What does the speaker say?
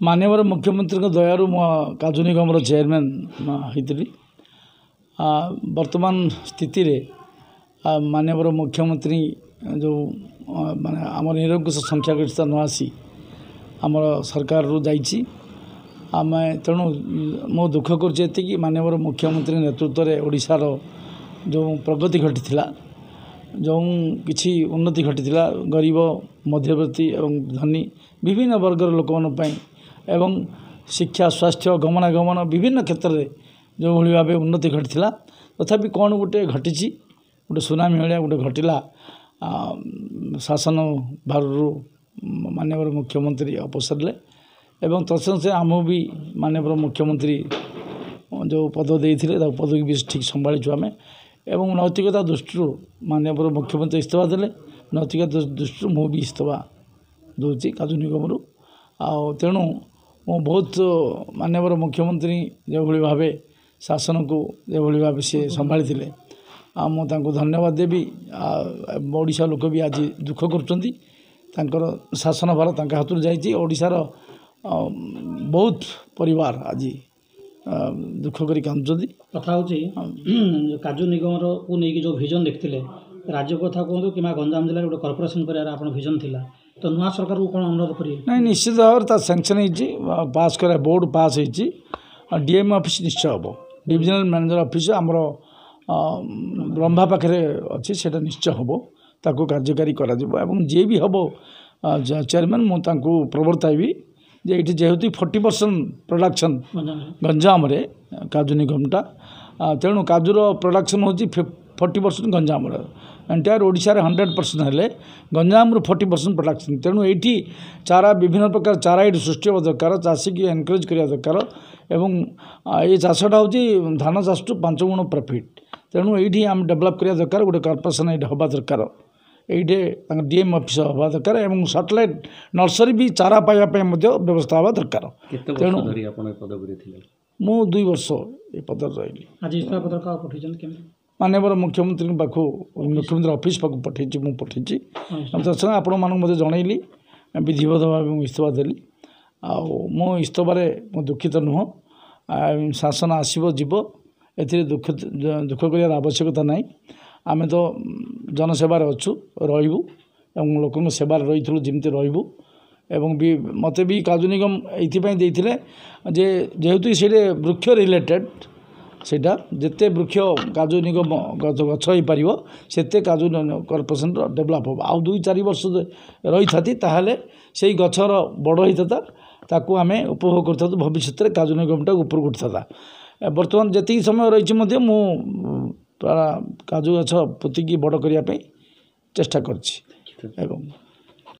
माननीय मुख्यमंत्री दयारू मो काजू निगम चेयरमैन होती वर्तमान स्थिति रे माननीय मुख्यमंत्री जो माने आम निरंकुश संख्यागरिष्ठता न आसी आम सरकार रू जाइए आम तेणु मो दुख करुँची माननीय मुख्यमंत्री नेतृत्व में ओडिशार जो प्रगति घटी जो किसी उन्नति घटी गरीब मध्यवर्ती एवं धनी विभिन्न वर्गर लोक एवं शिक्षा स्वास्थ्य गमनागमन विभिन्न क्षेत्र में जो भाव उन्नति घटी तथापि कौन गोटे घटी गोटे सुनामी भाया गोटे घटला शासन भार माननीय मुख्यमंत्री अपसरले एवं तत्सत आम भी माननीय मुख्यमंत्री जो पद देते पद की भी ठीक संभाळीचु आम एवं नैतिकता दृष्टि माननीय मुख्यमंत्री इस्तीफा देले नैतिकता दृष्टि मु भी इस्तीफा दूसरी काजू निगम तेणु मु बहुत माननीय मुख्यमंत्री जो भाव शासन को जो भाव सी संभाली मुझे धन्यवाद देवी ओडिशा लोक भी आज दुख कर शासन भार हाथ जाशार बहुत परिवार आज दुख करी कांदुचंदी कथा हूँ काजू निगम को लेकिन जो विजन देखते राज्य कथा कहूँ कि गंजाम जिले गोटे कॉर्पोरेशन कर विजन थिला तो नुआ सरकार को कौन अनुरोध करेंगे नहीं निश्चित भाव सैंक्शन पास कर बोर्ड पास होती डीएम ऑफिस निश्चय हम डिविजनल मैनेजर ऑफिस आमर ब्रह्मा पाखे अच्छी से निश्चय हम ताको कार्यकारी करा जी भी हम चेयरमैन मुझे प्रवर्ताइबी जे ये जेहेतु 40% प्रोडक्शन गंजाम रे काजू निगमटा तेणु काजूर प्रोडक्शन हो 40% गंजाम एंटायर ओडिशा रे 100% हेले गंजाम 40% प्रोडक्शन तेणु ये चारा विभिन्न प्रकार चारा ये सृष्टि होगा दरकार चाषी की एनकरेज करवा दरकार एवं ये चाषटा हूँ धान चाष टू 5 गुण प्रॉफिट तेणु ये आम डेभलप करवा दरकार गोटे कॉर्पोरेशन ये हवा दरकार ये डीएम ऑफिस हवा दरकार एवं सैटेलाइट नर्सरी भी चारा पाइबा व्यवस्था हवा दरकार तेणु मु 2 वर्ष ये पद रही आज इस्तीफा पत्र का पठें माननीय मुख्यमंत्री पाखु मुख्यमंत्री ऑफिस पाखु पठेची मु पठेची तत्संग आपण मानक मते जनइली विधिवत भाव इस्तीफा देली आ मो इस्तीफारे मो दुखित नुह शासन आसब जीव ए दुख कर आवश्यकता ना आम तो जनसेवार अच्छु रही लोक सेवार रही जमी रही एवं भी मत भी काजू निगम ये जे जेहेतु से वृक्ष रिलेटेड सेटा जिते वृक्ष काजू निगम गछ हो पार से काजू कॉर्पोरेशन डेभलप हम आउ 2-4 वर्ष रही था से गचर बड़ होता ताकू आम उपभोग कर भविष्य में काजू निगमटा ऊपर उठता बर्तमान जी समय रही मु काजू गछ पोतिकी बड़ करने चेष्टा कर।